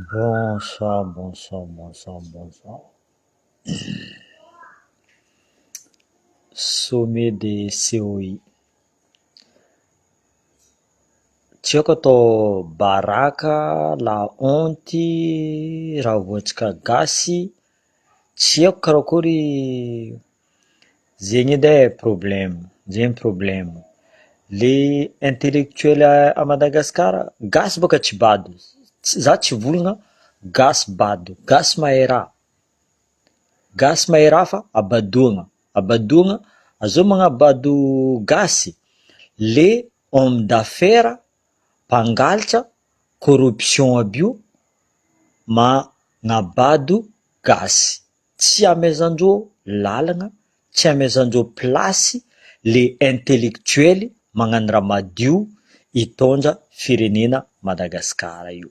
Bonsoir, bonsoir, bonsoir, bonsoir. Sommet des COI. Tsy haiko atao baraka, laonty, raha voatsika gasy, tsy haiko karakory zegny edy e problème, zegny problème. Le intellectuel à Madagascar, gasy bôka tsy bado. Za tsy volagna gasy bado, gasy mahay raha. Gasy mahay raha fa abadoagna, abadoagna, azao magnabado gasy, le homme d'affaires, mpangalatra, corruption aby io, magnabado gasy. Tsy amezandreo lalagna, tsy amezandreo plasy le intellectuel magnano raha madio hitondra firenena Madagasikara io.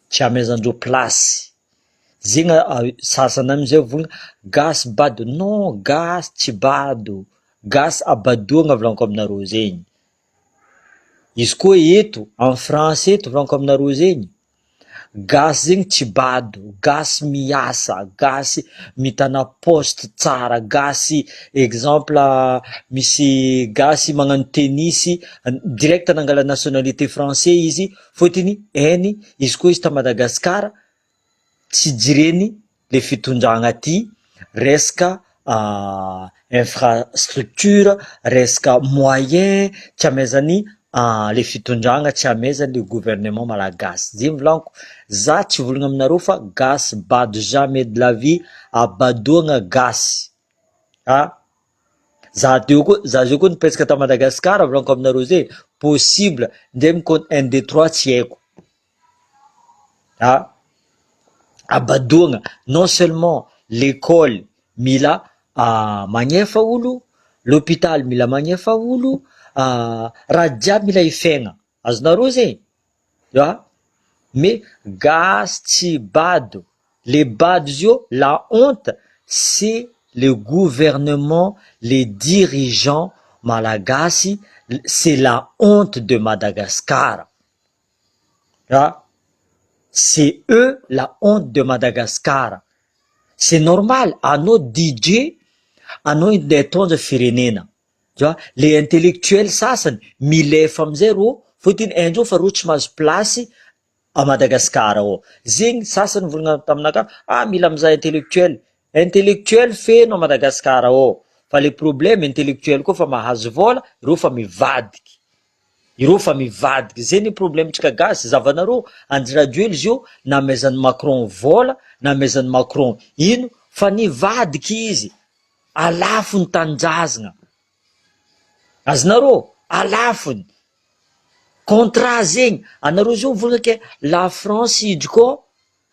Tsy amezandreo plasy. Zegny sasany amizay volagna gasy bado. Non, gasy tsy bado, gasy abadoagna volaniko aminareo zegny. Izy koa eto en France eto volaniko aminareo zegny, gasy zegny tsy bado, gasy miasa, gasy mitana poste tsara, gasy exemple misy gasy magnano tennis direct nangala nationalité français izy fôtiny hainy izy koa izy ta Madagasikara tsy jireny le fitondragna aty, resaka infrastructure, resaka moyen, tsy amezany le fitondragna, tsy amezany le gouvernement malagasy. Zegny volaniko, za tsy volagna aminareo fa gasy bado, jamais de la vie abadoagna gasy. Za zao koa nipetraka ta Madagasikara volaniko aminareo zay, possible ndray mikôna 1 2 3 tsy haiko. Abadoagna, non seulement l'école mila magnefa olo, l'hôpital mila magnefa olo, raha jiaby mila ifegna, azonareo zegny, mais gasy tsy bado. Le bado izy io, la honte, c'est le gouvernement, les dirigeants malagasy, c'est la honte de Madagascar. C'est eux la honte de Madagascar. C'est normal, anao DJ, anao ndeha hitondra firenena. Le intellectuel sasany milefa amizay rô, fôtiny haindreo fa rô tsy mahazo plasy à Madagascar ao. Zegny sasany volagna taminaka, mila mizaha intellectuel. Intellectuel feno à Madagascar ao, fa le problème intellectuel koa fa mahazo vôla, reo fa mivadiky. Ireo fa mivadiky, zay ny problemtsika gasy. Zavanareo Andry Rajoelina izy io namezan'ny Macron vôla, namezan'ny Macron ino, fa nivadiky izy, alafony tanindrazagna. Azonareo, alafony contrat zegny. Anareo zao volagna ke la France idry koa,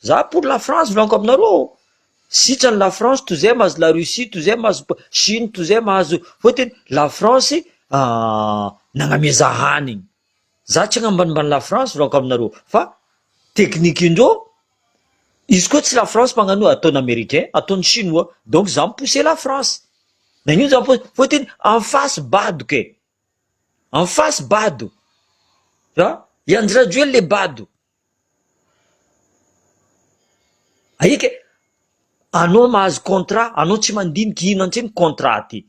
za pour la France volaniko aminareo, sitrany la France toy zay mahazo la Russie, toy zay mahazo Chine, toy zay mahazo, fôtiny la France nagnameza hanigny. Za tsy agnambanimbany la France volaniko aminareo, fa teknikindreo, izy koa tsy la France magnano ataony américain, ataony chinois, donc za mipousser la France. Nagnino za mipousser, fôtiny en face bado ke, en face bado. I Andry Rajoelina le bado. Aike, anao mahazo contrat, anao tsy mandiniky ino antsiny contrat ty.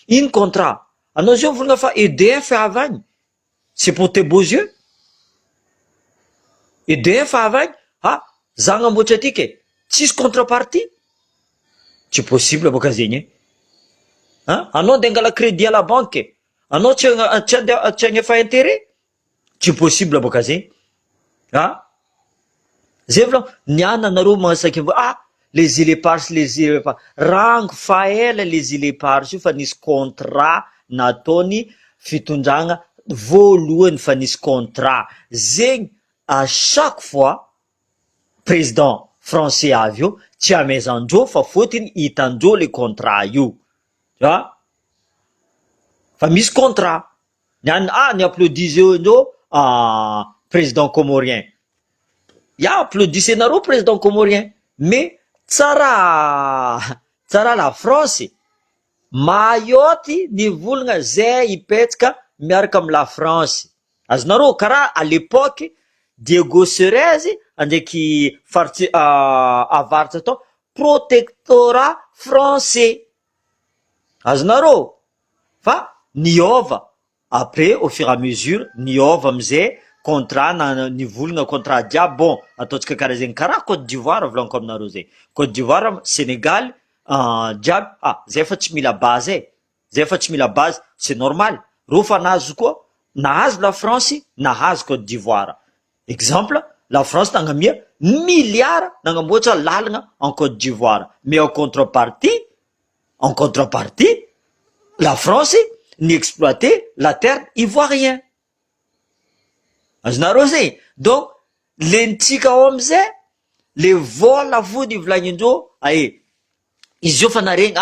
Ino contrat? Anao zao volagna fa EDF avy agny, c'est pour tes beaux yeux. EDF avy agny, za agnamboatra aty tsisy contrepartie. Tsy possible boka zegny anao ndeha angala crédit à la banque, anao tsy agnefa intérêt. Tsy possible boka zegny. Zay vola niana anareo magnasaka les îles-éparses, les îles-éparses. Rango fa ela les îles-éparses io fa nisy contrat nataony fitondragna voalohany, fa nisy contrat. Zegny à chaque fois président français avy io tsy amezandreo fa fôtiny hitandreo le contrat io. Fa misy contrat. Ni applaudiseo ndreo président comorien. Applaudissenareo président comorien, mais tsara la France Mayotte nivolagna zay hipetraka miaraka amy la France. Azonareo karaha à l'époque Diego Suarez andraiky faritsy avaratra atao protectorat français. Azonareo fa niova après au fur et à mesure niova amizay contrat na nivolagna contrat jiaby. Bon, ataotsika karaha zegny karaha Côte d'Ivoire volaniko aminareo zay. Côte d'Ivoire, Sénégal jiaby zay efa tsy mila base zay efa tsy mila base, c'est normal. Reo fa nahazo koa, nahazo la France, nahazo Côte d'Ivoire. Exemple, la France nagnamia milliard nagnamboatra lalagna en Côte d'Ivoire, mais en contrepartie, la France ni exploité la terre ivoirien. Azonareo zegny. Donc lentsika ao amizay le vola vody ivolagnindreo izy io fa naregny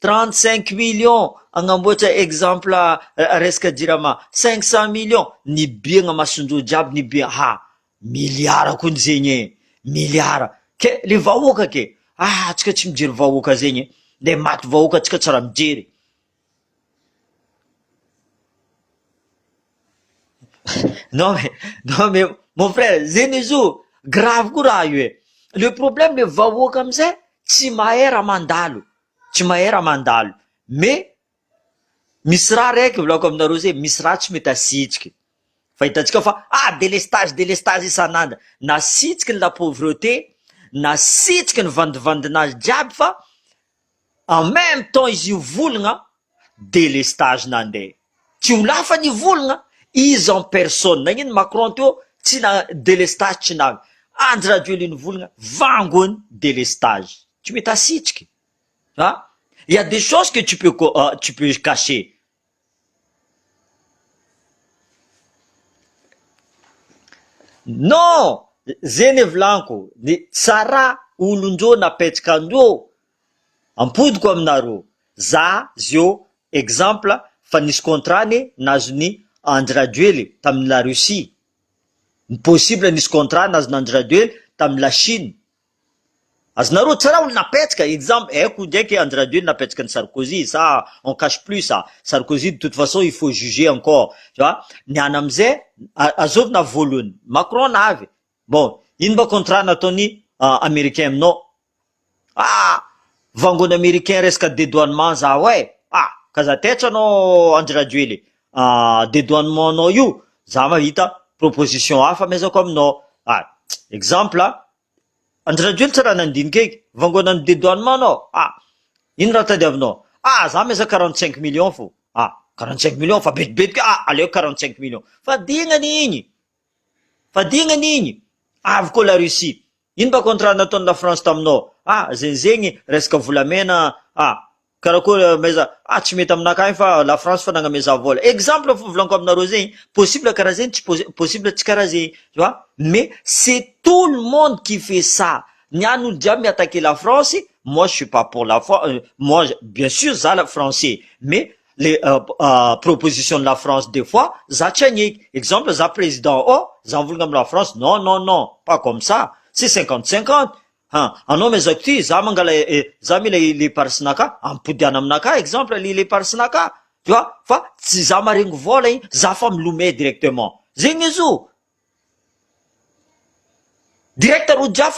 35 millions agnamboatra exemple resaka jirama 500 millions nibiagna masondreo jiaby nibiagna milliard kony zegny milliard ke le vahoaka ke tsika tsy mijery vahoaka zegny le maty vahoaka tsika tsara mijery. non mais mon frère zegny izy io grave koa raha io le problème le vahoaka amizay tsy mahay raha mandalo mais misy raha raiky volako aminareo zay, misy raha tsy mety asitriky. Fahitantsika fa délestage isan'andro, nasitriky la pauvreté, nasitriky ny vandivandinazy jiaby, fa en même temps izy io volagna délestage nandeha. Tsy ho lafa ny volagna izy en personne. Nagnino Macron teo tsy na délestage tsy navy. Andry Rajoelina ny volagna vangony délestage. Tsy mety asitriky. Il y a des choses que tu peux cacher. Non, zeny volaniko, tsara olondreo napetraka andreo. Ampodiko aminareo, zio exemple fa nisy contrat nazony Andry Rajoelina tamin'ny la Russie. Possible nisy contrat nazony Andry Rajoelina tamin'ny la Chine. Azonareo tsara olo napetraka, exemple haiko ndraiky Andry Rajoelina napetraka ny Sarkozy, ça on cache plus ça. Sarkozy de toute façon il faut juger encore, tu vois. Niana amizay azovina voalohany Macron navy. Bon, ino mba contrat nataony américain aminao? Vangony américain resaka dédouanement za kaza tetra anao Andry Rajoelina, dédouanement anao io za mahita proposition hafa mezako aminao. Exemple Andry Rajoelina tsara nandinika eky vangona ny dédouanement anao. Ino raha tadiavinao? Za meza 45 millions fo. 45 millions fa betibetiky, aleo 45 millions. Fa dignany igny. Avy koa la Russie. Ino mba contrat nataony la France taminao? Zegny resaka volamena, karakoa meza tsy mety aminakahy fa la France fa nagnameza vola. Exemple fo volaniko aminareo zegny, possible karaha zegny, tsy possible tsy karaha zegny, tu vois. Mais c'est tout le monde qui fait ça. Niany olo jiaby attaquer la France, moi je suis pas pour la France, moi bien sûr za la français, mais les propositions de la France des fois za tsy agneky. Exemple za président za mivolagna amina la France, non, pas comme ça, c'est 50-50. Anao mezako ty za mangala za mila le parsinaka ampodiana aminaka, exemple le parsinaka, tu vois. Fa tsy za maregny vola igny, za fa milomay directement. Zegny izy io. Directeur ou déjà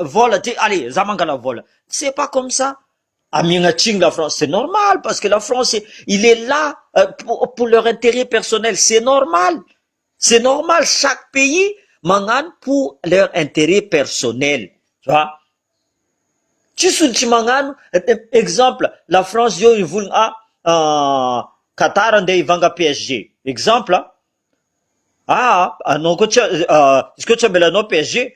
vola ty, allez, za mangala vola. C'est pas comme ça. Amignatring la France, c'est normal parce que la France, il est là pour leur intérêt personnel. C'est normal. Chaque pays magnano pour leur intérêt personnel. Tu vois? Tsy magnano, exemple, la France yo ivolagna Qatar andeha ivanga PSG. Exemple, anao koa izy koa tsy amelanao PSG,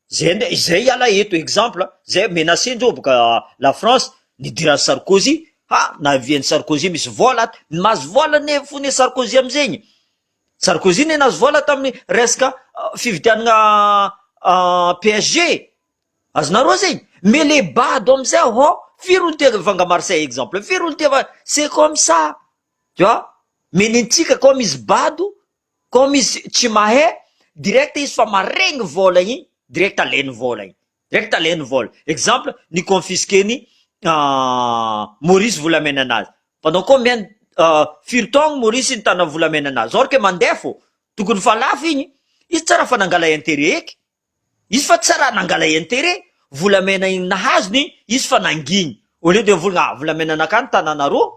zay iala eto. Exemple, zay menacendreo boka la France nidiran'ny Sarkozy, navian'ny Sarkozy misy vola, mahazo vola fony Sarkozy amizegny. Sarkozy nahazo vola tamin'ny resaka fividianana PSG. Azonareo zegny. Mais les bado amizay firy olo tia vanga Marseille exemple, firy olo tia c'est comme ça, tu vois. Mais nentsika comme misy bado, comme izy tsy mahay, direct izy fa maregny vola igny, direct aleny vola igny. Exemple, ni confisqueny Maurice volamena anazy. Pendant combien firy taogno Maurice nitana volamena anazy? Or que mandeha fo. tokony fa lafo igny, izy tsara fa nangala intérêt eky, izy fa tsara nangala intérêt, volamena igny nahazony izy fa nanginy, au lieu de volagna volamena nakany tananareo,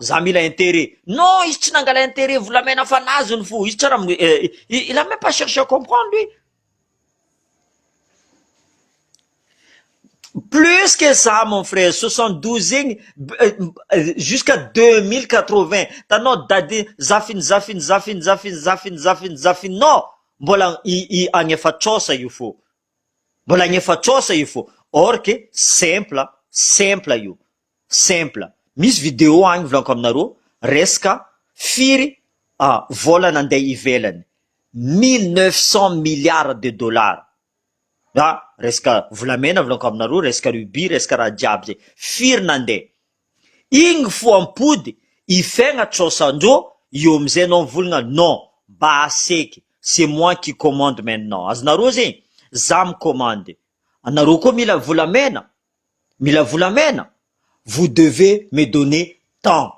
za mila intérêt, non izy tsy nangala intérêt, volamena fa nazony fo, izy tsara il a même pas cherché à comprendre lui. Plus que ça, mon frère, 72 ans, jusqu'à 2080. Tanao dady zafiny, non. Mbola agny efatrosa io fo. Mbola agny efatrosa io fo. Or que simple io. Simple. Misy vidéo agny volanko aminareo, resaka firy vola nandeha ivelany. 1900 milliards de dollars. Resaka volamena volanko aminareo, resaka rubis, resaka raha jiaby zay. Firy nandeha. Igny fo ampody, ifegna trosandreo, io amizay anao volagna, non, baseky, c'est moi qui commande maintenant. Azonareo zegny, za commande. Anareo koa mila volamena, vous devez me donner tant.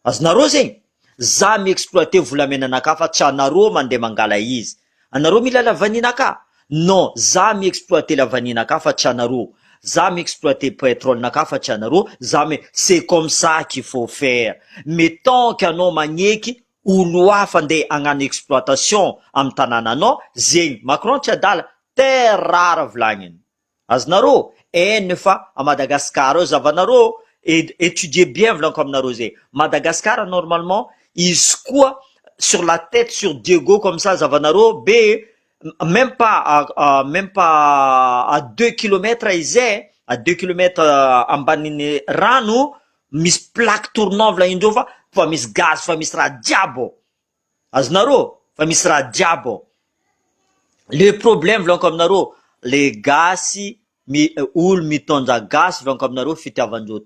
Azonareo zegny, za mi-exploiter volamena naka fa tsy anareo mandeha mangala izy. Anareo mila lavaninaka. Non, za mi-exploiter lavaninaka fa tsy anareo. Za mi-exploiter pétrole naka fa tsy anareo. C'est comme ça qu'il faut faire. Mais tant qu'anao magneky olo hafa ndeha agnano exploitation amy tanànanao, zegny Macron tsy adala terre rare volagniny. Azonareo, fa à Madagascar ao zavanareo, étudiez bien volanko aminareo zay. Madagascar normalement, izy koa sur la tête sur Diego comme ça zavanareo be, même pas à 2 kilomètres izy, à 2 kilomètres ambaniny rano, misy plaque tournant volagnindreo fa misy gaz, fa misy raha jiabo. Azonareo, fa misy raha jiabo. Le problème volanko aminareo, le gasy, olo mitondra gasy volanko aminareo, fitiavandreo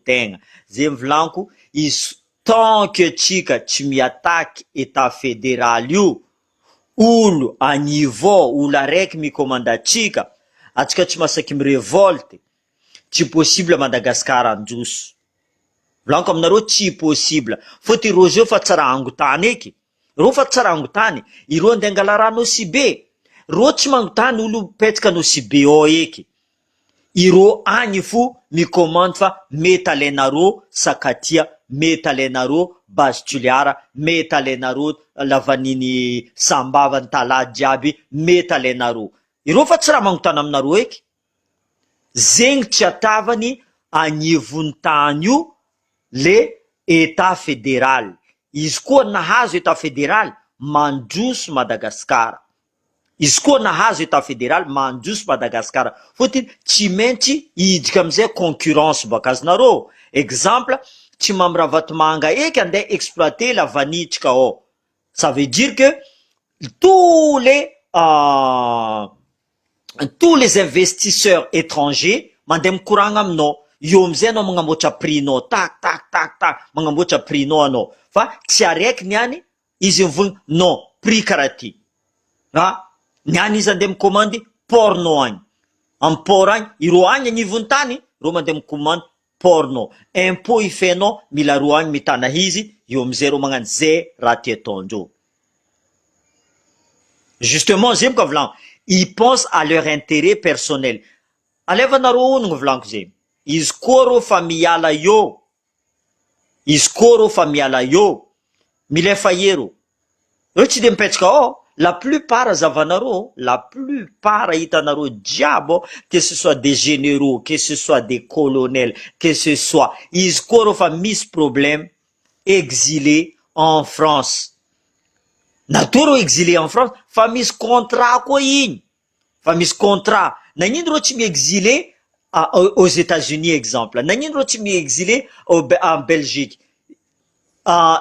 tegna. Zay volanko, izy tant que tsika tsy miattaque état fédéral io, olo anivao, olo araiky mikomandatsika, atsika tsy masaky mirevolte, tsy possible Madagascar androso. Volanko aminareo tsy possible. Fôty reo fa tsara angotany eky. Reo fa tsara angotany. Ireo andeha angala rano Sibe. Reo tsy mangotany olo petsaka ano Sibe ao eky. Ireo agny fo micommande fa mety alainareo Sakatia, mety alainareo base Tuliara, mety alainareo lavaniny Sambava, Tala jiaby, mety alainareo. Ireo fa tsy raha mangotany aminareo eky. Zegny tsy atavany anivony tany io le état fédéral. Izy koa nahazo état fédéral, mandroso Madagascar. Izy koa nahazo état fédéral, mandroso Madagascar. Fôtiny tsy maintsy hidika amizay concurrence baka azonareo. Exemple, tsy mamravatomanga eky andeha exploiter la vanitsika ao. Ça veut dire que tous les investisseurs étrangers mandeha mikoragna aminao. Io amizay anao magnamboatra prix-nao, tak, magnamboatra prix-nao anao. Fa tsy araiky niany, izy mivony, non, prix karaty. Niany izy andeha mikommandy, porno agny. Am port agny, iro agny agnivony tany, ro mandeha mikommandy porno. Impôt ifenao, mila ro agny mitana izy, io amizay ro magnano zay raha ty ataondreo. Justement, zay moka volanko, ils pensent à leur intérêt personnel. Alevanareo onogno volanko zay. Izy koa rô fa miala io, milefa ero. Reo tsy de mipetraka ao. La plupart zavanareo, la plupart hitanareo jiabo, que ce soit des généraux, que ce soit des colonels, que ce soit, izy koa rô fa misy problème, exilé en France. Natao rô exilé en France, fa misy contrat koa igny. Fa misy contrat. Nagnino rô tsy mi-exilé aux États-Unis, exemple. Nagnino rô tsy mi-exilé en Belgique.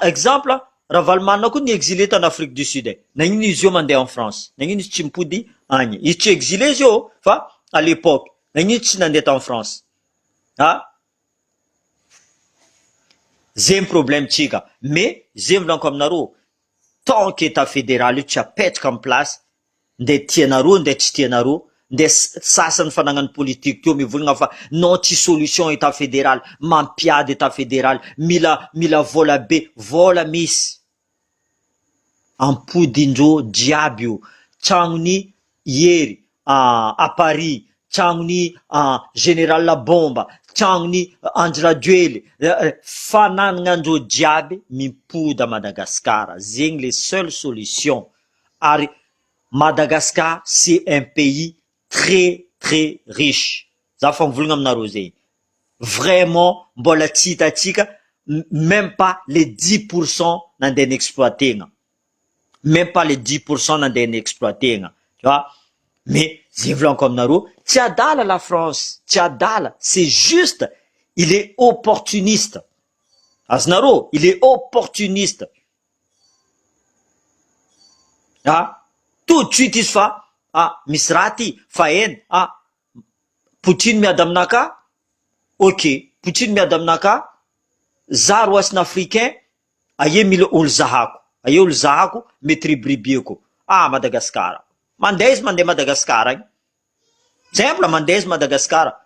Exemple, raha Valmanina koa ni-exilé tany Afrique du Sud. Nagnino izy io mandeha en France. Nagnino izy tsy mipody agny. Izy tsy exilé izy io, fa à l'époque. Nagnino tsy nandeha en France. Zay problème tsika. Mais zay volanko aminareo, tant qu'état fédéral io tsy apetraka amy place, nde tianareo nde tsy tianareo, nde sasany fanagnano politique teo mivolagna fa non tsy solution état fédéral, mampiady état fédéral, mila vola be, vola misy. ampodindreo jiaby io, tragnony Hiery à Paris, tragnony Général Labomba, tragnony Andry Rajoely, fanananandreo jiaby mipody a Madagasikara. Zegny les seules solutions. Ary Madagascar, c'est un pays très très riche. Za fa mivolagna aminareo zegny. Vraiment, mbola tsy hitatsika même pas les 10% nandeha exploitegna. Même pas les 10% nandeha exploitegna. Tu vois? Mais, j'ai voulu encore aminareo, tsy adala la France, tsy adala. C'est juste, il est opportuniste. Azonareo, il est opportuniste. Tout de suite izy fa, misy raty, fa eny, Poutine miady aminaka, ok, Poutine miady aminaka, za roasiny africain, aie mila olo zahako, aie olo zahako, mety ribribieko. Madagasikara. Mandeha izy mandeha Madagasikara agny. Simple, mandeha izy Madagasikara.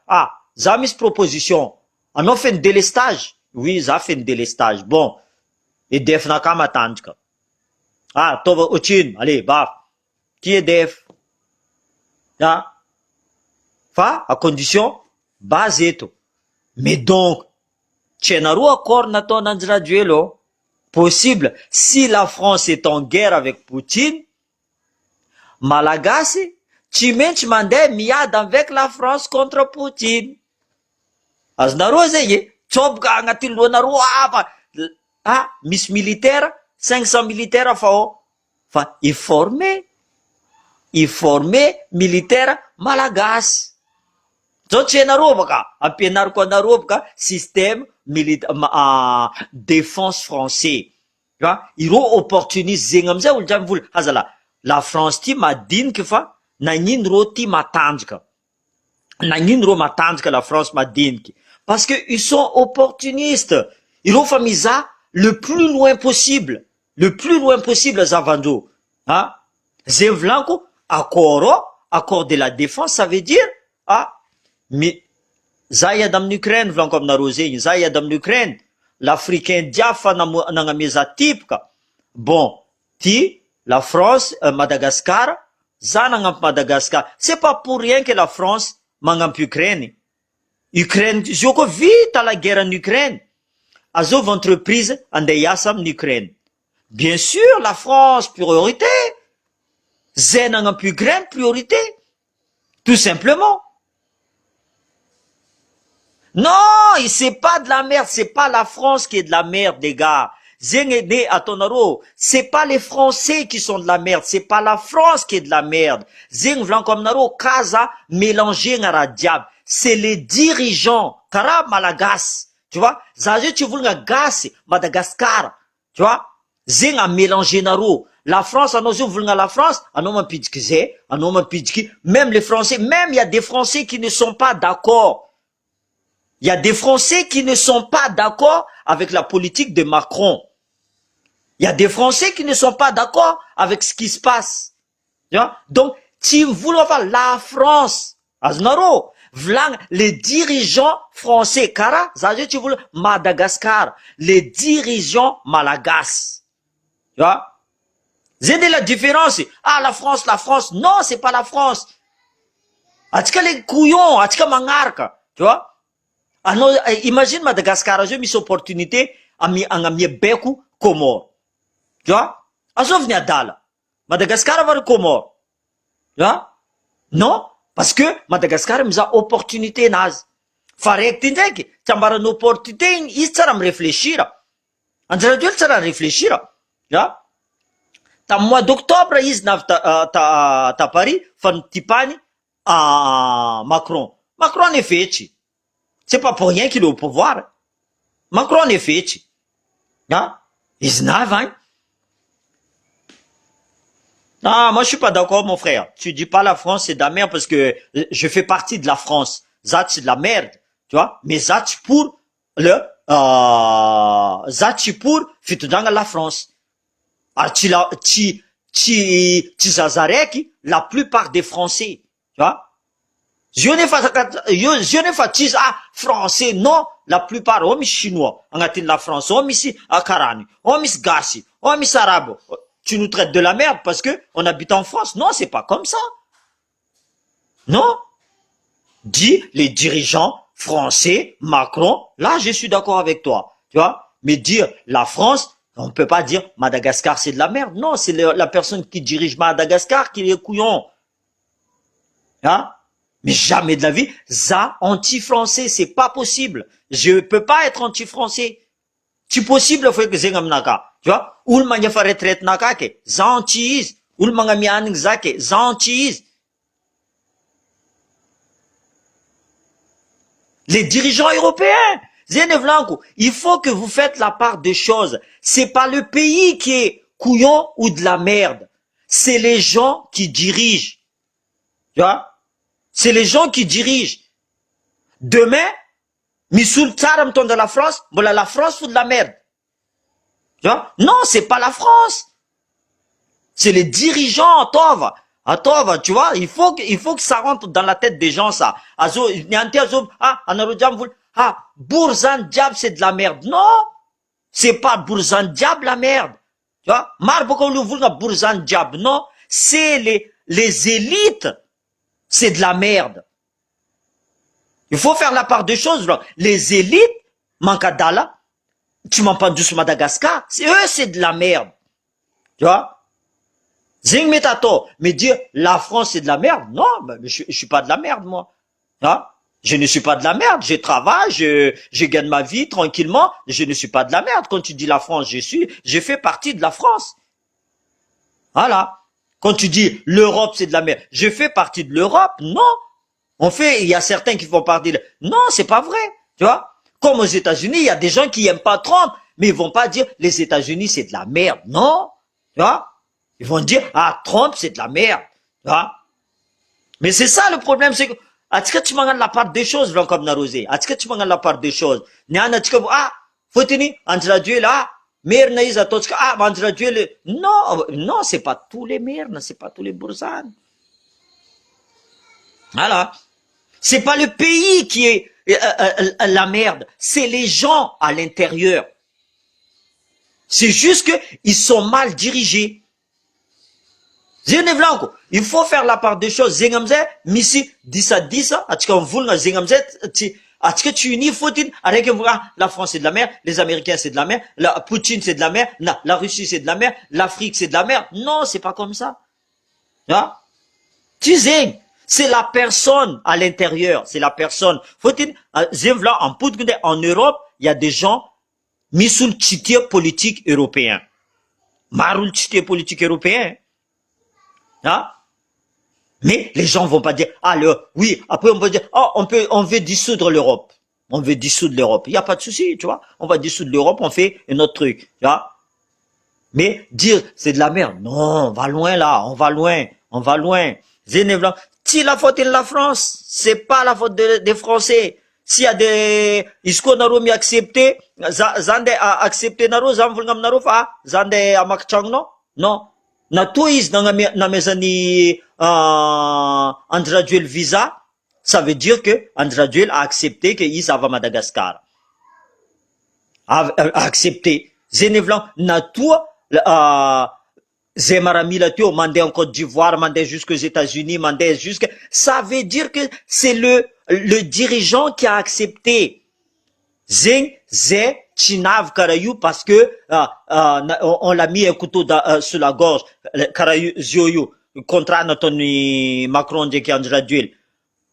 Za misy proposition. Anao feno délestage? Oui, za feno délestage. Bon, EDF-naka matanjaka. Tova otrino, allez, baf. Ty EDF. Fa, à condition, base eto. Mais donc, tsy hainareo accord nataon'Andry Rajoely possible, si la France est en guerre avec Poutine, Malagasy tsy maintsy mandeha miady avec la France contre Poutine. Azonareo zegny tsoboka agnaty lohanareo misy militaire 500 militaire fa informer militaire malagasy. Zao tsy hainareo baka ampianariko anareo baka système défense français. Tu vois, ireo opportuniste zegny amizay olo jiaby mivola azala la France ty madiniky fa nagnino reo ty matanjaka. Nagnino reo matanjaka la France madiniky. Parce que ils sont opportunistes. Ireo fa mizaha le plus loin possible. Le plus loin possible zavandreo. Zay volaniko accord de la défense, ça veut dire mais za iady amin'ny Ukraine volaniko aminareo zegny, za iady amin'ny Ukraine, l'Africain diaby fa nagnameza tipika. Bon, ty la France, Madagascar, za nagnampy Madagascar. C'est pas pour rien que la France magnampy Ukraine. Ukraine, zio koa vita la guerre en Ukraine. Azov entreprise andeha hiasa amin'ny Ukraine. Bien sûr, la France, priorité. Zay nagnampy Ukraine, priorité. Tout simplement. Non, c'est pas de la merde, c'est pas la France qui est de la merde, les gars. Zengede atonaro, c'est pas les Français qui sont de la merde, c'est pas la France qui est de la merde. Zeng vlan comme naro, kaza mélangé ngara diable. C'est les dirigeants, kara malagas. Tu vois, zaje tu voulais gas Madagascar. Tu vois, zeng a mélangé naro. La France, anon vous voulez la France, anon ma pidjki, anon ma pidjki. Même les Français, même il y a des Français qui ne sont pas d'accord. Il y a des Français qui ne sont pas d'accord avec la politique de Macron. Il y a des Français qui ne sont pas d'accord avec ce qui se passe. Donc, si vous voulez voir la France, Aznaro, les dirigeants français, Kara, tu voulez Madagascar, les dirigeants malagas. Tu vois? C'est de la différence. La France. Non, c'est pas la France. Atika les couillons, atika mangarka. Tu vois? Imagine Madagascar, j'ai mis opportunité à mi beku Comore. Tu vois? Azov ni adala. Madagascar va le Comore. Tu vois? Non, parce que Madagascar mis a opportunité naz. Farek tindek, t'ambara une opportunité, il sera me réfléchir. André Rajoely sera réfléchir. Tu vois? Ta mois d'octobre, il n'a ta Paris, fan tipani à Macron. Macron est fait. C'est pas pour rien qu'il est au pouvoir. Macron est fait. Ils n'avaient. Moi je suis pas d'accord mon frère. Tu dis pas la France c'est de la merde parce que je fais partie de la France. Zat c'est de la merde, tu vois. Mais Zat pour fitudanga la France. Zazareki, la plupart des Français, tu vois. Je ne fais français, non, la plupart, mis chinois, en la France, mis karani, mis gassi, mis arabe. tu nous traites de la merde parce que on habite en France. Non, c'est pas comme ça. Non. Dis les dirigeants français, Macron, là je suis d'accord avec toi, tu vois. Mais dire la France, on ne peut pas dire Madagascar c'est de la merde. Non, c'est la personne qui dirige Madagascar qui est couillon. Hein? Mais jamais de la vie, ça anti-français, c'est pas possible. Je peux pas être anti-français. C'est possible faut que zengam naka. Tu vois? Ul manga fa retraite naka ke, za anti-is. Ul manga mianing zake, za anti-is. Les dirigeants européens, il faut que vous faites la part des choses. C'est pas le pays qui est couillon ou de la merde. C'est les gens qui dirigent. Tu vois? C'est les gens qui dirigent. Demain, Missoul Tsaram de la France, voilà la France fout de la merde. Tu vois? Non, c'est pas la France. C'est les dirigeants, Atova, tu vois, il faut que ça rentre dans la tête des gens, ça. Bourzan Diab, c'est de la merde. Non, c'est pas Bourzan Diab la merde. Tu vois, Bourzan Diab, non, c'est les élites, c'est de la merde. Il faut faire la part des choses, là. Les élites, Mankadala, tu m'en parles sur Madagascar, c'est de la merde. Tu vois? Zing Metato, mais dire la France c'est de la merde, non, ben, je suis pas de la merde moi. Hein? Je ne suis pas de la merde, je travaille, je gagne ma vie tranquillement, je ne suis pas de la merde. Quand tu dis la France, je fais partie de la France. Voilà. Quand tu dis l'Europe c'est de la merde, je fais partie de l'Europe, non. Il y a certains qui font partie de... Non, c'est pas vrai, tu vois. Comme aux États-Unis, il y a des gens qui aiment pas Trump, mais ils vont pas dire les États-Unis c'est de la merde, non, tu vois. Ils vont dire, ah, Trump, c'est de la merde. Tu vois? Mais c'est ça le problème, c'est que, est-ce que tu m'as la part des choses, Blanc comme Narosé? Est-ce que tu m'as la part des choses? Faut-il, Andra Dieu là, mère naïs à tous, Andra Dieu, non, c'est pas tous les mères, c'est pas tous les boursanes. Voilà. C'est pas le pays qui est la merde, c'est les gens à l'intérieur. C'est juste que ils sont mal dirigés. Il faut faire la part des choses. Zengamze, misi, 10 à 10, atika vulna zengamze, atika tu unis, faut-il, avec la France c'est de la merde, les Américains c'est de la merde, la Poutine c'est de la merde, la Russie c'est de la merde, l'Afrique c'est de la merde. Non, c'est pas comme ça. Hein? Tu sais, c'est la personne à l'intérieur, c'est la personne. Faut-il, en Europe, il y a des gens, misul tchitier politique européen. Marul tchitier politique européen. Hein? Mais les gens vont pas dire, oui, après on peut dire, on veut dissoudre l'Europe. On veut dissoudre l'Europe. Il n'y a pas de souci, tu vois. On va dissoudre l'Europe, on fait un autre truc, tu vois. Mais dire, c'est de la merde. Non, on va loin là, on va loin. Si la faute est de la France, c'est pas la faute des Français. S'il y a des, isko naro mi accepté, zande a accepté naro, zamvulngam naro fa, zande a makchang non. Na toiz na mezani Andra Duel visa, ça veut dire que Andra Duel a accepté que il va à Madagascar. A accepté. Zenevlan na toi Zemarami la tu mandé en Côte d'Ivoire, mandé jusqu'aux États-Unis, mandé jusque ça veut dire que c'est le dirigeant qui a accepté. Zeng Ze Chinav Karayou parce que on l'a mis un couteau sur la gorge Karayou Zioyou contre notre Macron de qui Andra Duel.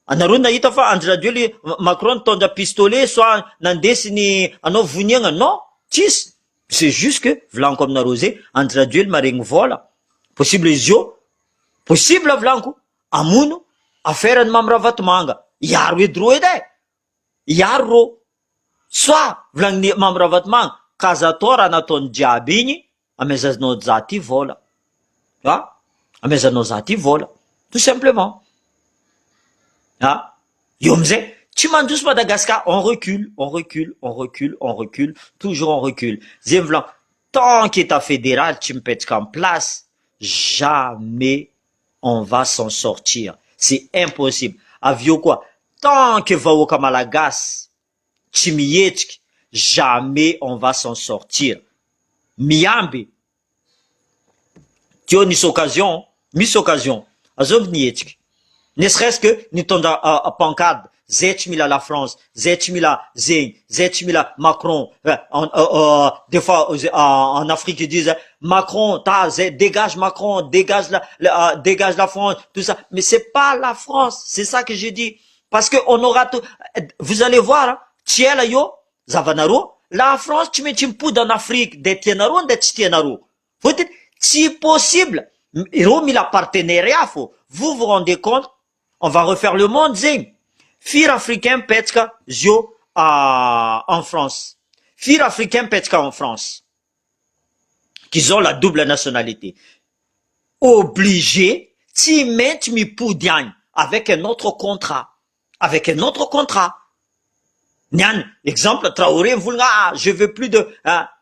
Anaruna ita fa Andra Duel Macron tonda pistolet soit nandesini ano vunyanga non tis c'est juste que vlan comme narosé Andra Duel maring vola possible zio possible vlanko amuno affaire de mamravat manga yaro edro ede yaro soit vlang mamravat mang kazatora naton jiabiny amezanao zati vola ah amezanao zati vola tout simplement ah yomze tu mandous Madagascar on recule toujours on recule zemvlan tant qu'état fédéral tu me pètes qu'en place jamais on va s'en sortir c'est impossible avio quoi tant que va au Kamalagas Chimietsk, jamais on va s'en sortir. Miambi, Tio nisy occasion, misy occasion. Azovy nihetsiky. Ne serait-ce que nitondra pancarte. Zay tsy mila la France, zay tsy mila zegny, zay tsy mila Macron. Des fois en Afrique ils disent Macron, dégage Macron, dégage la France, tout ça. Mais c'est pas la France, c'est ça que je dis. Parce que on aura tout. Vous allez voir, hein, tiela yo, zavanaro, la France tu mets mipody en Afrique, des tienaro, des tienaro. Faut être si possible. Mila partenariat faut. Vous vous rendez compte? On va refaire le monde, zing. Fir africain petka zio en France. Fir africain petka en France. Qu'ils ont la double nationalité. Obligé, tu mets mi poudian avec un autre contrat. Avec un autre contrat. Nyan, exemple, Traoré, je veux plus de,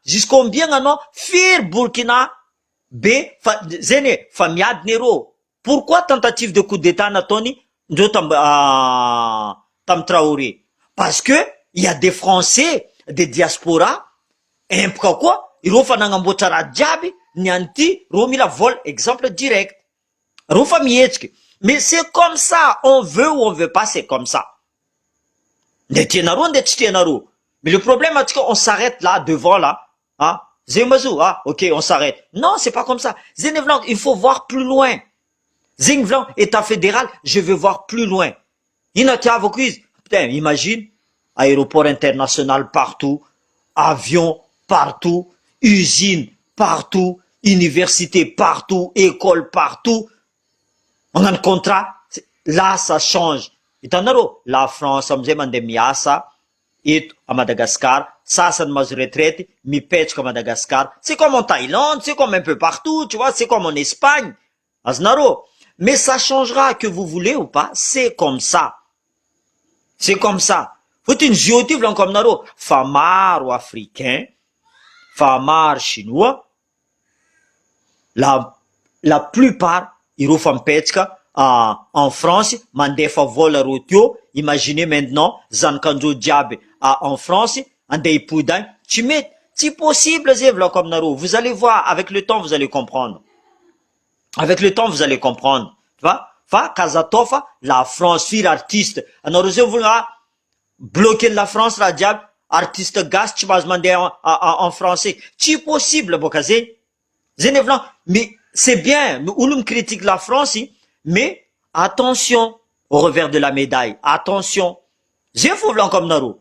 jusqu'combien, non? Fir Burkina, Zene, Famiad Nero. Pourquoi tentative de coup d'état, Natoni? Tam Traoré. Parce que il y a des Français, des diasporas, et pourquoi ils refont un emboutara diabi, nianti, romila vol, exemple direct. Rufa mietski. Mais c'est comme ça, on veut ou on veut pas, c'est comme ça. Mais le problème, c'est qu'on s'arrête là, devant là, hein. Zemazou, ok, on s'arrête. Non, c'est pas comme ça. Zenevlang, il faut voir plus loin. Zingvlan, État fédéral, je veux voir plus loin. Putain, imagine, aéroport international partout, avion partout, usine partout, université partout, école partout. On a un contrat. Là, ça change. La France, on me miasa, et à Madagascar, ça ne m'a retraite, mi pêche comme Madagascar. C'est comme en Thaïlande, c'est comme un peu partout, tu vois, c'est comme en Espagne. Aznaro. Mais ça changera, que vous voulez ou pas, c'est comme ça. C'est comme ça. Faut une géotype là comme naro. Famar ou africain, famar chinois. La plupart, ils refont petska en France, mandefa vola rotio. Imaginez maintenant, Zankanjo Diabe en France, en Deipoudan, tu mets, si possible, là comme naro. Vous allez voir, avec le temps, vous allez comprendre. Avec le temps, vous allez comprendre. Tu vois? Fa, Kazatofa, la France, fille artiste. Alors, vous bloquer la France, la diable, artiste gas, tu vas demander en français. C'est possible, Bokazé. Zénévlan. Mais c'est bien. Nous critique la France, mais attention au revers de la médaille. Attention. J'ai fou comme Naro.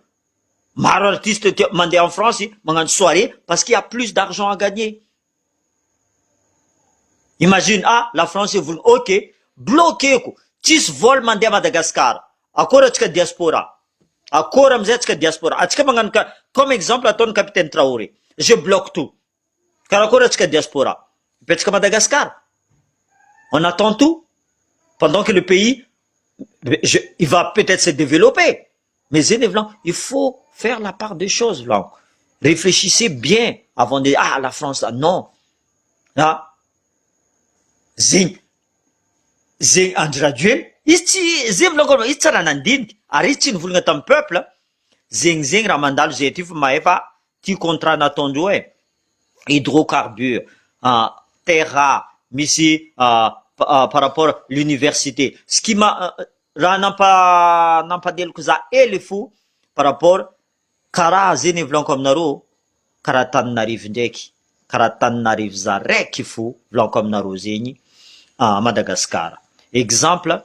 Mar artiste demandé en France, une soirée, parce qu'il y a plus d'argent à gagner. Imagine, la France est voulu, ok, bloqué, tu vol mandé à Madagascar, à quoi est-ce que diaspora, à quoi est-ce que diaspora, est-ce que comme exemple, à ton capitaine Traoré, je bloque tout, car à quoi est-ce que diaspora, peut-être que Madagascar, on attend tout, pendant que le pays, il va peut-être se développer, mais il faut faire la part des choses, là. Réfléchissez bien avant de dire, la France, non, là, Zing Andraduel, zing vlogol tsara nandiniky, ary tsy nivolagna tamin'ny peuple, zing raha zay ty fa maefa ty contrat nataondreo hydrocarbure, terra, misy par rapport à l'université. Ce qui m'a nampadeloko za le fou par rapport karaha zeny volagno aminareo karaha Tananarivo ndraiky, karaha Tananarivo za raiky fo volagno aminareo zegny à Madagascar. Exemple,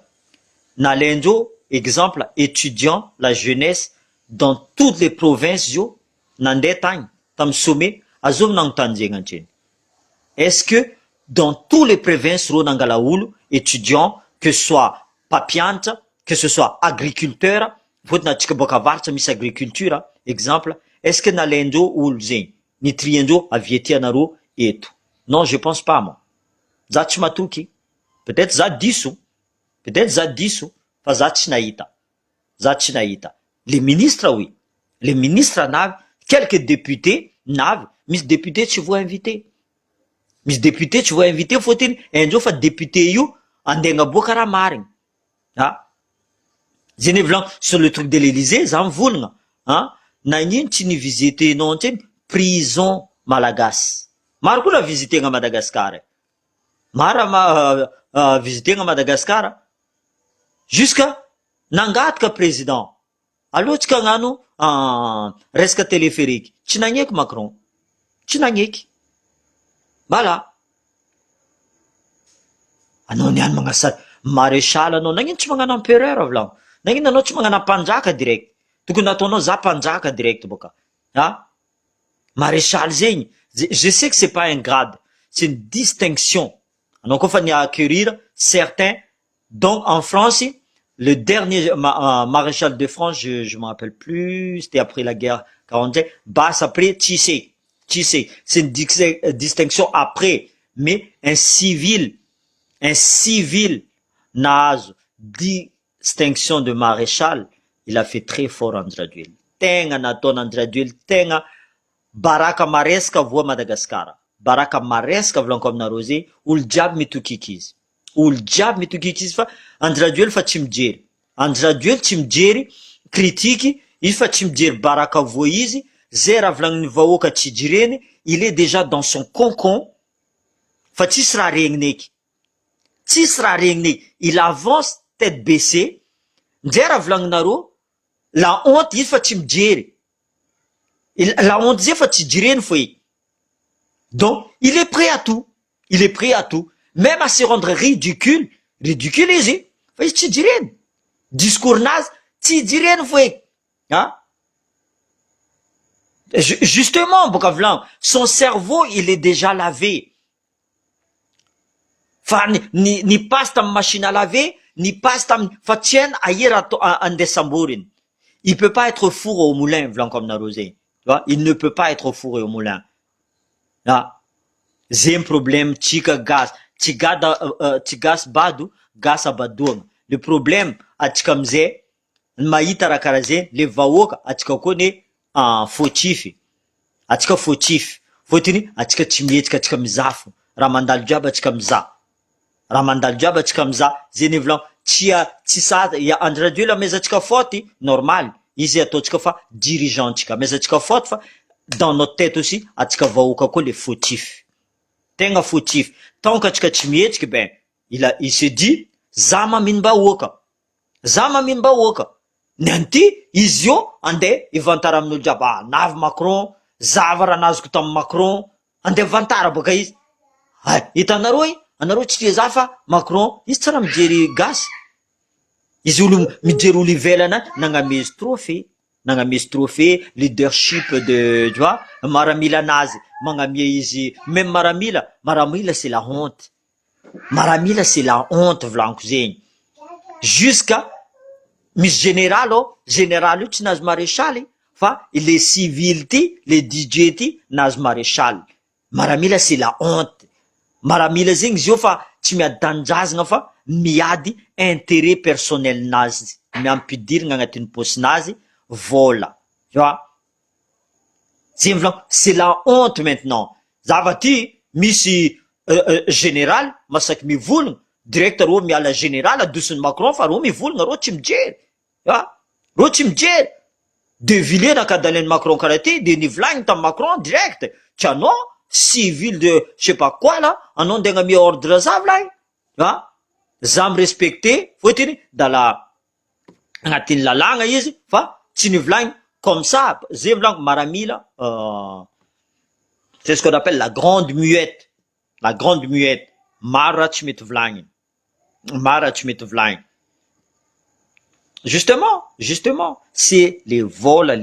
Nalendjo, exemple, étudiant, la jeunesse, dans toutes les provinces, yo, nandetang, tam sommet, azov nang tanjeng. Est-ce que, dans toutes les provinces, ro nangalaoul, étudiant, que ce soit papiante, que ce soit agriculteur, faut na tikabokavartsa mis agriculture, exemple, est-ce que Nalendjo ou zeng, ni triendjo, avieti anaro, et tout. Non, je pense pas, moi. Zatchmatuki. Peut-être za diso, fa za tsy nahita. Les ministres, oui. Les ministres n'avaient, quelques députés n'avaient, mis députés tu vois invité. Mis députés tu vois invité, faut-il, un jour fa député you, andenga bokara maring. Zénévlan, sur le truc de l'Élysée, zan voulna. Nanyin tu ni visité, non, prison Malagas. Marco l'a visité à Madagascar. mara visitena Madagascar jusqu'à nangataka président alohatsika hagnano resaka téléphérique tsy nagneky Macron tsy nagneky voilà anao niany magnasary maréchal anao nagnino tsy magnano empereur volagno nagnino anao tsy magnano mpanjaka direct tokony nataonao za mpanjaka direct boka maréchal zegny je sais que c'est pas un grade c'est une distinction anao koa fa ni acquérir certains donc en France le dernier maréchal de France je me rappelle plus c'était après la guerre 45 bah s'appelait Tissé c'est une distinction après mais un civil nahazo distinction de maréchal il a fait très fort Andraduel tegna nataony Andraduel tegna baraka maresaka voa Madagasikara baraka maresaka volanko aminareo zay olo jiaby mitokiky izy fa Andraduel fa tsy mijery Andraduel tsy mijery critiky izy fa tsy mijery baraka voa izy zay raha volagnin'ny vahoaka tsy jireny il est déjà dans son concon fa tsisy raha regnineky il avance tête baissée nzay raha volagninareo la honte izy fa tsy mijery la honte zay fa tsy jireny foy donc il est prêt à tout même à se rendre ridicule izy fa izy tsy jireny discours nazy tsy jireny foy justement boka volagno son cerveau il est déjà lavé fa ni passe tamy machine à laver ni passe tamy fa tsy hainy aia raha andesamboriny il peut pas être four au moulin volanko aminareo zay il ne peut pas être four au moulin zay problème tsika gasy tsy gasy bado gasy abadoagna le problème atsika amizay mahita raha karaha zay le vahoaka atsika koa ne fautif atsika fautif fôtiny atsika tsy mihetsika atsika mizafo raha mandalo jiaby atsika miza zay ne volagno tsy sa Andraduel amezantsika faute normal izy ataotsika fa dirigeantsika amezantsika faute fa dans notre tête aussi atsika vahoaka koa le fautif tegna fautif tant que atsika tsy mihetsiky ben il se dit za mamino-bahoaka ny anty izy io andeha ivantara amin'olo jiaby navy Macron zava raha nazoko tamy Macron andeha vantara boka izy hitanareo anareo tsy tia za fa Macron izy tsy raha mijery gasy izy olo mijery olo ivelana nagnamezy trophée leadership de tu vois maramila anazy magnamia izy même maramila c'est la honte volanko zegny jusqu'à misy général io tsy nazy maréchal fa les civils ty les DJ ty nazy maréchal maramila c'est la honte maramila zegny izy io fa tsy miady tanindrazagna fa miady intérêt personnel nazy miampidirigna agnatin'ny posinazy vola tu vois zegny volagno c'est la honte maintenant zava ty misy général masaky mivolagna direct rô miala général adosiny Macron fa rô mivolagna rô tsy mijery rô tsy mijery de Villiers nakadalainy Macron karaha ty de nivolagny tamy Macron direct tsy anao civil de je sais pas quoi là anao ndeha agnamia ordre za volagny za mirespecté fôtiny dala agnatin'ny lalagna izy fa tsy nivolagny comme ça zay volagno maramila c'est ce qu'on appelle la grande muette maro raha tsy mety volagny justement c'est les vola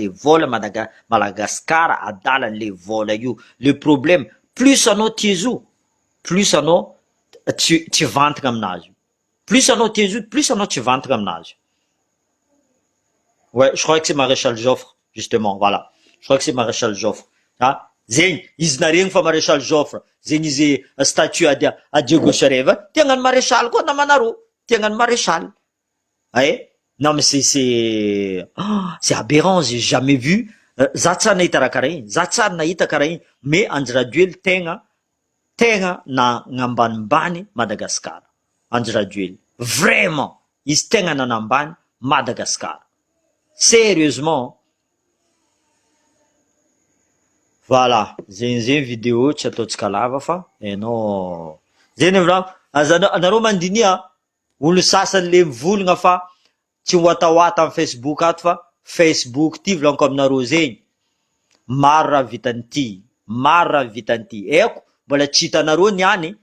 Madagascar adalany le vola io le problème plus anao tiezo plus anao tsy vantagna aminazy plus anao tiezo plus anao tsy vantagna aminazy ouais je crois que c'est maréchal Joffre justement voilà je crois que c'est maréchal Joffre zegny izy naregny fa maréchal Joffre zegny izy statut à Diego Chareva tia hagnano maréchal koa namanaro tia hagnano maréchal non mais c'est aberrant j'ai jamais vu za tsara nahita raha karaha igny mais Andraduel tegna nagnambanimbany Madagascar Andraduel vraiment izy tegna nanambany Madagascar sérieusement voilà zegny vidéo tsy ataotsika lava fa hainao Zay volagno, anareo mandinia olo sasany le mivolagna fa tsy ho atahoata amin'ny Facebook ato fa Facebook ty volaniko aminareo zegny. Maro raha vitan'ity, maro raha vitan'ity. Eko, mbola tsy hitanareo niany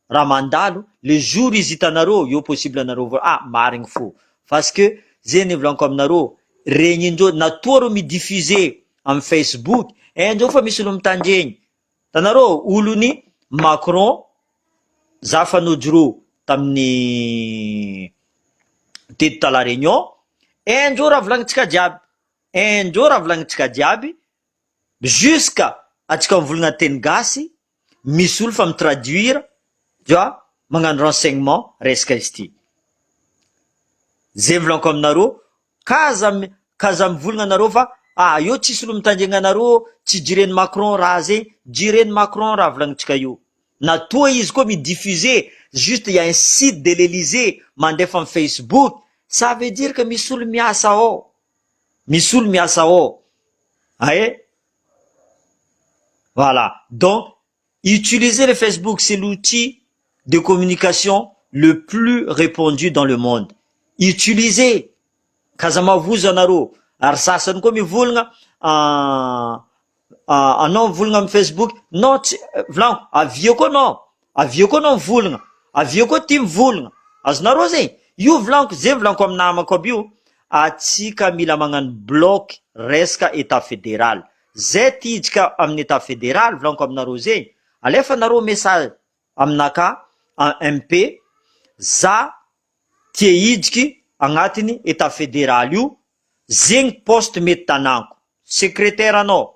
raha mandalo, le jour izy hitanareo, io possible anareo marigny fo. Parce que zay volaniko aminareo, regny indreo natoa reo midiffuser amin'ny Facebook, indreo fa misy olo mitandregny. Tanareo olony Macron, za fanojoro tamin'ny teto tala réunion, indreo raha volagnintsika jiaby, indreo raha volagnintsika jiaby, jusqu'à atsika mivolagna teny gasy, misy olo fa mitraduire, magnano renseignement resaka izy ty. Zay volaniko aminareo, kaza mivolagna anareo fa io tsisy olo mitandregna anareo, tsy jireny Macron raha zegny, jireny Macron raha volagnintsika io. Natoa izy koa midiffuser, juste il y a un site de l'Elysée mandefa amin'ny Facebook, ça veut dire que misy olo miasa ao, misy olo miasa ao. Aye. Voilà. Donc, utiliser le Facebook, c'est l'outil de communication le plus répandu dans le monde. Utilisez. Kaza mavozo anareo. Ary sasany koa mivolagna anao mivolagna amin'ny Facebook, non volagno avia koa non, avia koa anao mivolagna, avia koa ty mivolagna. Azonareo zegny, io volaniko, zay volaniko amin'ny namako aby io, atsika mila magnano bloc resaka état fédéral. Zay tidika amin'ny état fédéral, volaniko aminareo zegny, alefa nareo message aminaka en MP, za tia hidiky agnatiny état fédéral io, zegny poste mety tananko, secrétaire anao,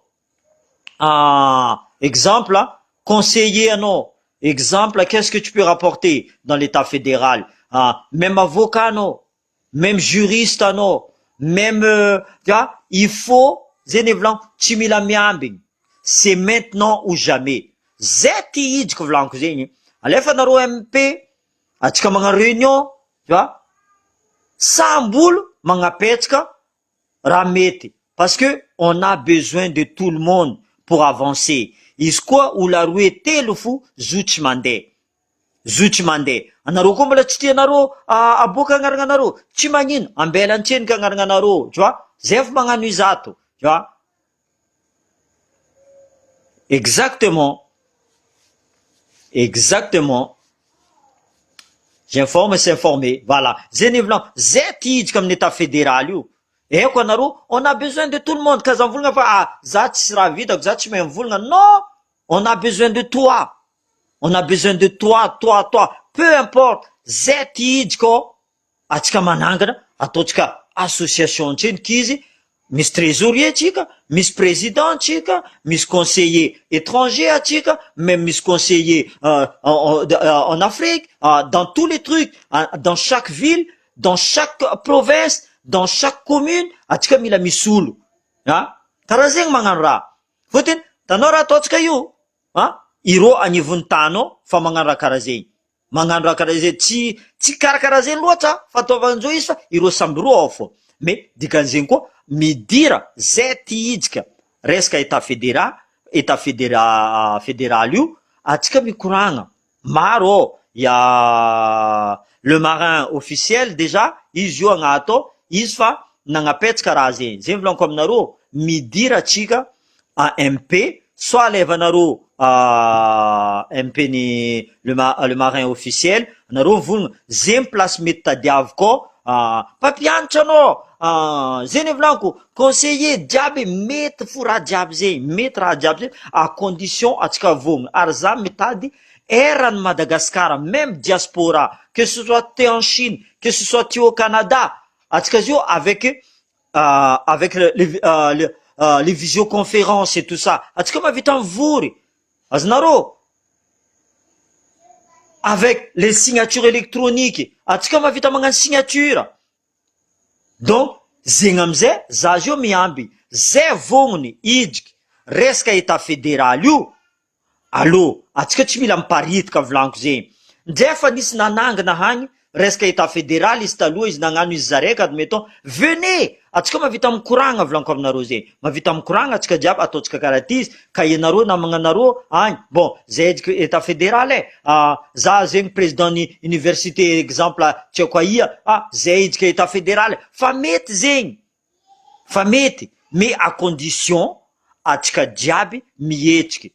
exemple, conseiller anao, exemple, qu'est-ce que tu peux rapporter dans l'état fédéral, même avocat anao, même juriste anao, même il faut zay volaniko, tsy mila miambigny, c'est maintenant ou jamais. Zay ty hidiko volaniko zegny, alefa nareo MP, atsika magnano réunion, sambolo magnapetraka raha mety, parce que on a besoin de tout le monde pour avancer. Izy koa olo aroe telo fo zotsy mandeha, zotsy mandeha. Anareo koa mbola tsy tianareo aboaka agnarananareo, tsy magnino, ambela antrenika agnarananareo, zay fo magnano izato, exactement, exactement. J'informe, c'est informé. Voilà. Zay volaniko, zay ty hidika amin'ny état fédéral io. Eko anareo, on a besoin de tout le monde. Kaza mivolagna fa za tsisy raha vitako, za tsy mahay mivolagna. Non, on a besoin de toi. On a besoin de toi, toi, toi. Peu importe. Zay ty hidiko, atsika manangana, ataotsika association antrenika izy, misy trésorier atsika, misy président atsika, misy conseiller étranger atsika, même misy conseiller en Afrique, dans tous les trucs, dans chaque ville, dans chaque province, dans chaque commune, atsika mila misy olo. Karaha zegny magnano raha. Fotony, tanao raha ataotsika io, iro agnivon'ny tanao fa magnano raha karaha zegny. Magnano raha karaha zegny, tsy karakaraha zegny loatra fataovan'izao izy fa iro samby roa ao fo. Mais dikan'zegny koa, midira zay ty hidika resaka état fédéral io, atsika mikoragna maro. Il y a le marin officiel déjà, izy io agnato, izy fa nagnapetraka raha zegny. Zegny volaniko aminareo, midira atsika en MP, soit alevanareo MP ny le marin officiel, anareo volagna zegny place mety tadiaviko, mpampianatra anao, zay volaniko, conseiller jiaby mety fo raha jiaby zegny, mety raha jiaby zegny, à condition atsika vogna. Ary za mitady eran'ny Madagascar, même diaspora, que ce soit ty en Chine, que ce soit ty au Canada, atsika zio avec les visioconférences et tout ça, atsika mavita mivory, azonareo, avec les signatures électroniques, atsika mavita magnano signature. Donc zegny amizay za zio miamby, zay vognony hidriky resaka état fédéral io, allo atsika tsy mila miparitaka volaniko zegny. Ndray fa nisy nanangana hagny resaka état fédéral izy taloha izy nagnano izy zareka admettons venez atsika mavita mikoragna volaniko aminareo zegny mavita mikoragna atsika jiaby ataotsika karaha ty izy ka ianareo namagnanareo agny bon zay edika état fédéral za zegny président ny université exemple tsy haiko aia zay edika état fédéral fa mety zegny fa mety mais à condition atsika jiaby mihetriky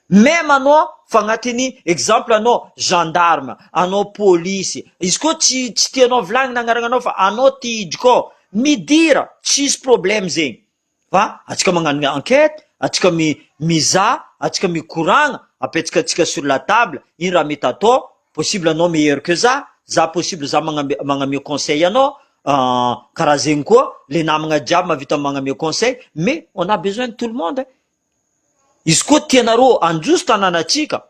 même anao fa agnatiny exemple anao gendarme anao police izy koa tsy tianao vilagny nagnaragnanao fa anao tihidy koa midira tsisy problème zegny fa atsika magnano enquête atsika mizaha atsika mikoragna apetsikatsika sur la table ino raha mety atao possible anao meilleur que za possible za magname conseil anao karaha zegny koa le namagna jiaby mavita magname conseil mais on a besoin de tout le monde izy koa tianareo androso tanànatsika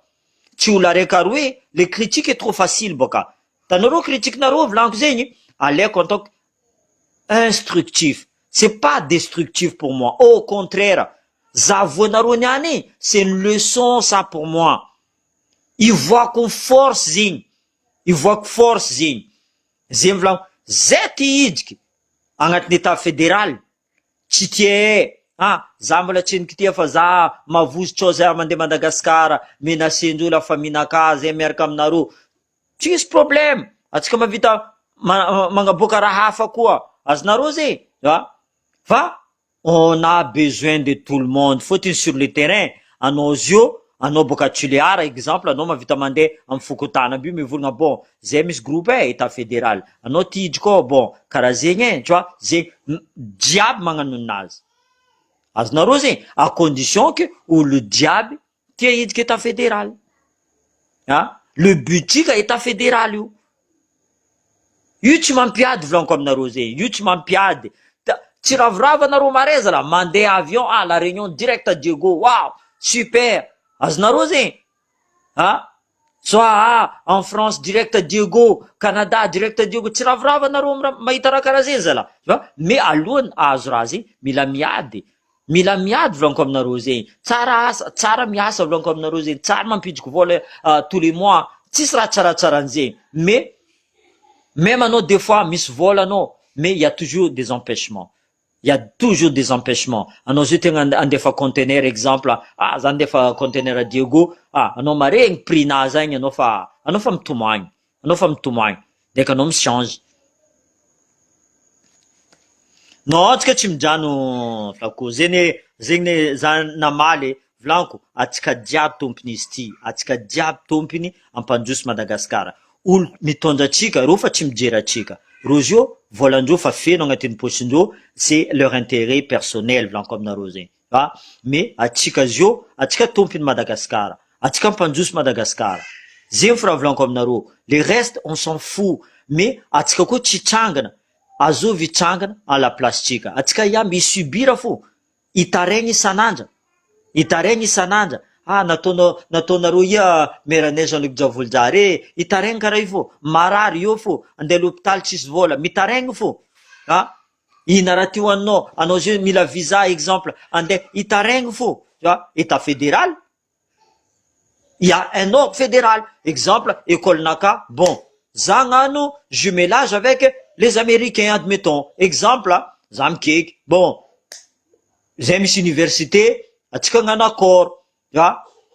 tsy olo araiky ary hoe le critique est trop facile boka tanareo critiquenareo volaniko zegny alaiko en tant que instructif c'est pas destructif pour moi au contraire zavoanareo niany c'est une leçon ça pour moi ivoako force zegny ivoako force zegny zegny volaniko zay tihidiky agnatin'ny état fédéral tsy tia za mbola tsy eniky tia fa za mavozotry ao zay mandeha Madagasikara menacendreo la famille naka zay miaraka aminareo tsisy problème atsika mavita magnaboaka raha hafa koa azonareo zay fa on a besoin de tout le monde fôtiny sur le terrain anao zio anao boka Toliara exemple anao mavita mandeha amin'ny fokotana aby mivolagna bon zay misy groupe état fédéral anao tihidy koa bon karaha zegny tu vois zegny jiaby magnano nazy azonareo zegny à condition que olo jiaby tia hidiky état fédéral le butika état fédéral io tsy mampiady volaniko aminareo zegny io tsy mampiady tsy ravoravo anareo mare zala mandeha avion la réunion direct à Diego wow super azonareo zegny soit en France direct à Diego Canada direct à Diego tsy ravoravo anareo mahita raha karaha zay zala mais alohany azo raha zegny mila miady volaniko aminareo zegny tsara miasa volaniko aminareo zegny tsara mampidiko vola tous les mois tsisy raha tsaratsaran'zegny mais même anao des fois misy vola anao mais il y a toujours des empêchements anao zio tegna andefa conteneur exemple za andefa conteneur à Diego anao maregny prix-nazy agny anao fa mitomagny ndraiky anao michange non atsika tsy mijano flako zegny za namaly volaniko atsika jiaby tompony izy ty atsika jiaby tompony ampandroso Madagasikara olo mitondra atsika reo fa tsy mijery atsika reo zio volandreo fa feno agnatin'ny posindreo c'est leur intérêt personnel volaniko aminareo zegny mais atsika zio atsika tompony Madagasikara atsika ampandroso Madagasikara zegny fa raha volaniko aminareo le reste on s'en fout mais atsika koa tsy trangana azovy trangana à la place tsika atsika iamby isubira fo itaregny isanandra nataonareo meranay Jean-Luc Javoljare itaregny karaha io fo marary io fo andeha l'hôpital tsisy vola mitaregny fo ina raha ty hoaninao anao zio mila visa exemple andeha itaregny fo état fédéral il y a un ordre fédéral exemple école naka bon za gnano jumelage avec les américains admettons exemple za mikeky bon zay misy université atsika gnano accord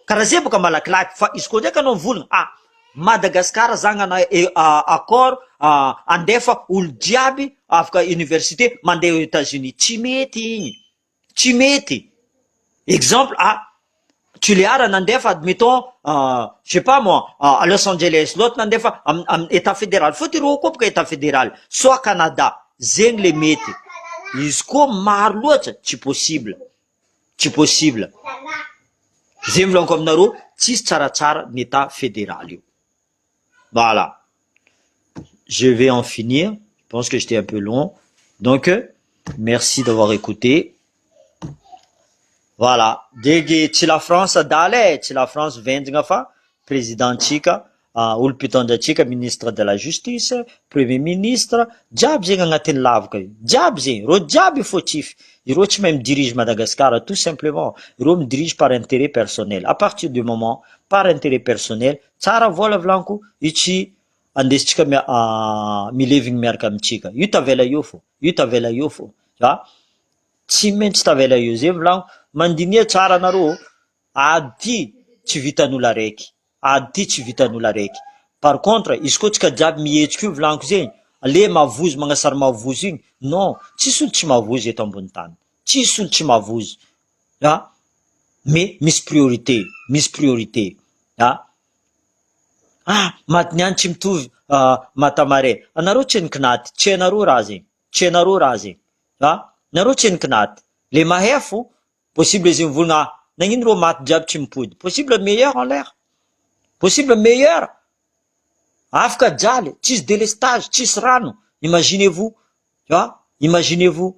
karaha zay boka malakilaky fa izy koa ndraiky anao mivolagna Madagasikara za gnano accord andefa olo jiaby afaka université mandeha aux États-Unis tsy mety igny tsy mety exemple Toliara nandefa admettons je sais pas moi à Los Angeles l'autre nandefa état fédéral fôty reo koa boka état fédéral soit Canada zegny le mety izy koa maro loatra tsy possible zegny volaniko aminareo tsisy tsaratsara ny état fédéral io voilà je vais en finir je pense que j'étais un peu long donc merci d'avoir écouté voilà dege tsy la France adaly tsy la France venjagna fa présidentsika olo mpitondratsika ministre de la justice premier ministre jiaby zegny agnatin'ny lavaka io jiaby zegny reo jiaby fo tsify ireo tsy mahay midirige Madagascar tout simplement ireo midirige par intérêt personnel à partir du moment par intérêt personnel tsara vola volaniko io tsy andesitsika milevigny miaraka amitsika. Io tavela io fo. Io tavela io fo. Tsy maintsy tavela io. Zay volagno, mandinia tsara anareo. Ady ty tsy vitan'olo araiky. Ady ty tsy vitan'olo araiky. Par contre, izy koa tsika jiaby mihetsiky io volaniko zegny, le mavozo magnasary mavozo igny, non, tsisy olo tsy mavozo eto ambony tany. Tsisy olo tsy mavozo. Mais misy priorité, misy priorité. Matiniany tsy mitovy matamare. Anareo tsy enikinaty, tsy anareo raha zegny. Tsy anareo raha zegny. Nareo tsy enikinaty. Le mahay fo, possible izy mivolagna nagnino rô maty jiaby tsy mipody. Possible meilleur en l'air. Possible meilleur. Afaka jaly, tsisy délestage, tsisy rano. Imaginez-vous. Imaginez-vous.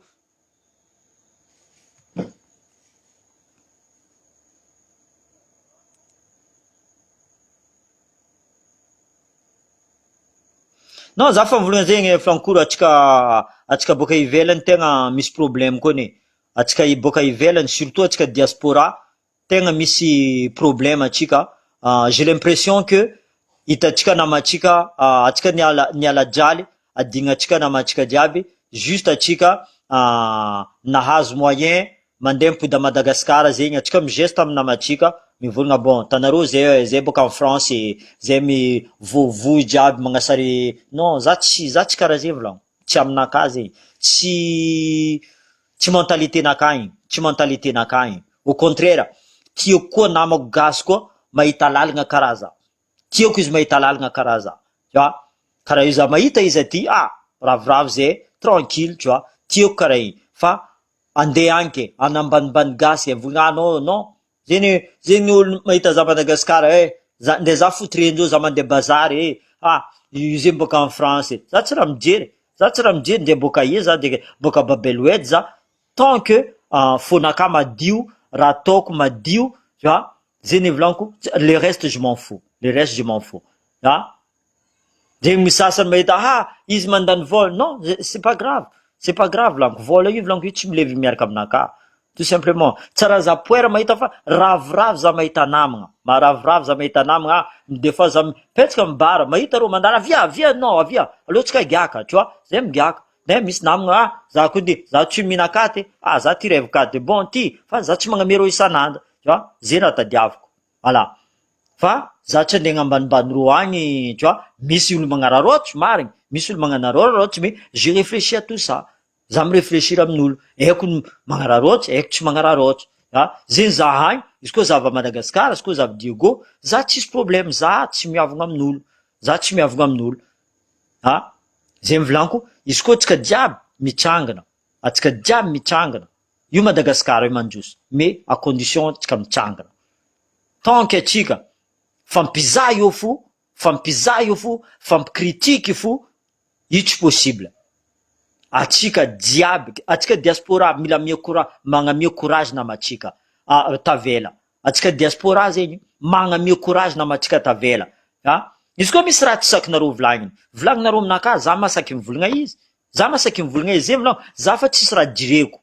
Non, za fa mivolagna zegny Francour, atsika boka ivelany tegna misy problème koa ne. Atsika boka ivelany, surtout atsika diaspora, tegna misy problème atsika. J'ai l'impression que hitatsika namatsika, atsika niala jaly, adignatsika namatsika jiaby, juste atsika nahazo moyen mandeha mipody à Madagascar zegny, atsika migeste amin'ny namatsika, mivolagna bon, tanareo zay boka en France, zay mivovoy jiaby magnasary. Non, za tsy karaha zay volagno. Tsy aminakahy zegny. Tsy mentalité nakagny, tsy mentalité nakagny. Au contraire, tiako koa namako gasy koa mahita lalagna karaha za. Tiako izy mahita lalagna karaha za. Karaha io za mahita izy aty, ravoravo zay, tranquille, tu vois. Tiako karaha igny. Fa andeha anke, anambanimbany gasy, volagna non. Zegny olo mahita za Madagascar, ndeha za fotriandreo za mandeha bazary, io zegny boka en France. Za tsy raha mijery. Za tsy raha mijery ndeha boka ie za, de boka Babeloued za. Tant que fonaka madio, raha ataoko madio, tu vois. Zegny volaniko, le reste je m'en fous. Le reste je m'en fous. Zegny misasany mahita, izy mandany vola. Non, c'est pas grave. C'est pas grave volaniko. Vola io volaniko io tsy milevy miaraka aminakahy. Tout simplement. Tsara za poera mahita fa ravoravo za mahita namagna. Ravoravo za mahita namagna. Des fois za mipetraka mibara, mahita rô mandana, avia, non, avia. Aleo tsika giaka, tu vois. Zay migiaka. Ne misy namagna, za koa de, za tsy minakaty, za ty revakaty. Bon, ty, fa za tsy magnamero isan'andro. Tu vois. Zay raha tadiaviko. Voilà. Fa za tsy andeha ambanimbany ro agny, tu vois. Misy olo magnararotsy, marigny. Misy olo magnararotsy, mais j'ai réfléchi à tout ça. Za miréfléchir amin'olo. Haiko magnararotsy, haiko tsy magnararotsy. Zegny za agny, izy koa za avy Madagascar, izy koa za avy Diogo, za tsisy problème, za tsy miavagna amin'olo. Za tsy miavagna amin'olo. Zegny volaniko, izy koa tsika jiaby mitsangana, atsika jiaby mitsangana. Io Madagascar io mandroso, mais à condition tsika mitsangana. Tant que atsika fampizaha io fo, fampikritika fo, io tsy possible. Atsika jiaby, atsika diaspora mila magnamia courage namatsika tavela. Atsika diaspora zegny magnamia courage namatsika tavela. Izy koa misy raha tsy sakinareo volagninareo aminakahy, za masaky mivolagna izy. Zay volagno, za fa tsisy raha direko.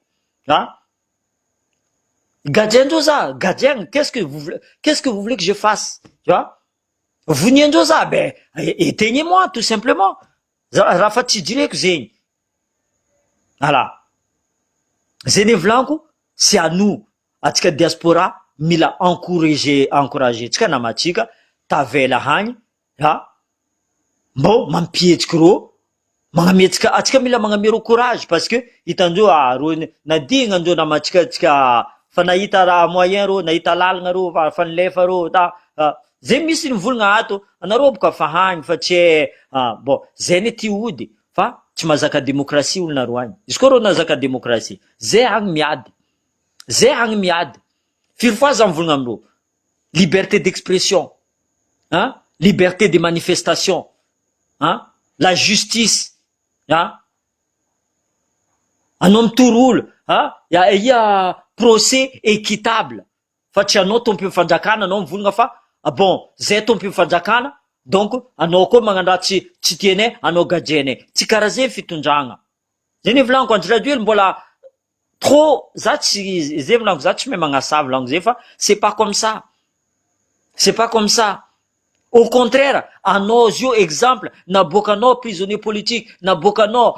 Gadjendreo za, gadjeng, qu'est-ce que vous voulez que je fasse? Tu vois? Voniandreo za, éteignez-moi, tout simplement. Raha fa tsy direko zegny. Voilà. Zegny volaniko, c'est à nous, atsika diaspora, mila encourager tsika namatsika, tavela hagny, mbô mampihetsiky rô, magnametsika, atsika mila magnamero courage, parce que hitandreo, rô nadignandreo namatsika, atsika fa nahita raha moyen rô, nahita lalagna rô, fa nilefa rô, zegny misy nivolagna ato, anareo boka fa hagny, fa tsy bon, zegny ty ody, fa tsy mahazaka démocratie olonareo agny. Izy koa rô nazaka démocratie, zay agny miady. Firy fois za mivolagna amindreo, liberté d'expression, liberté de manifestation, la justice, anao mitorolo, ia procès équitable, fa tsy anao tompo fanjakana, anao mivolagna fa bon, zay tompo fanjakana, donc anao koa magnano tsy tianay, anao gadjenay. Tsy karaha zay fitondragna. Zay volaniko antraduire mbola trop, za tsy mahay magnasava volaniko zay fa c'est pas comme ça. Au contraire, anao zio exemple naboakanao prisonnier politique, naboakanao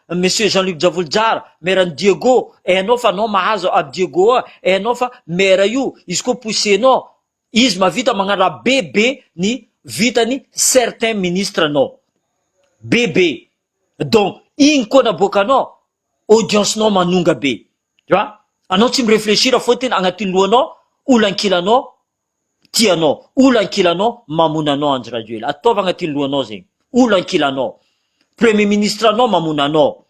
monsieur Jean-Luc Javuljar, maire Diego, hainao fa anao mahazo ab Diego, hainao fa maire io izy koa poussenao, izy mavita magnara bebe ny vitany certains ministres anao. Bebe. Donc, igny koa naboakanao, audience-nao manonga be. Tu vois? Anao tsy miréfléchir fôtiny agnatin'ny lohanao, olan-kilanao tianao, olan-kilanao mamonanao Andry Rajoelina. Ataova agnatin'ny lohanao zegny. Olan-kilanao. Premier ministre anao mamonanao.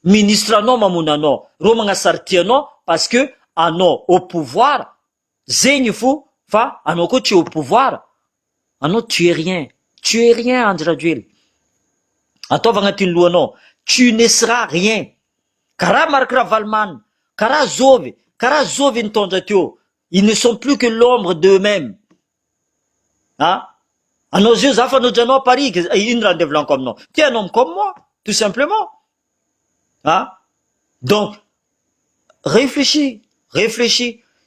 Ministre anao mamonanao. Ro magnasary tianao parce que anao au pouvoir. Zegny fo fa anao koa tsy au pouvoir. Anao tu es rien. Tu es rien Andry Rajoelina. Ataova agnatin'ny lohanao. Tu ne seras rien. Karaha Marc Ravalomanina, karaha Zovy nitondra teo. Ils ne sont plus que l'ombre d'eux-mêmes. Anao zio za fa nodranao à Paris, ino raha andevolanako aminao? Ty anao comme moi, tout simplement. Donc, réfléchis.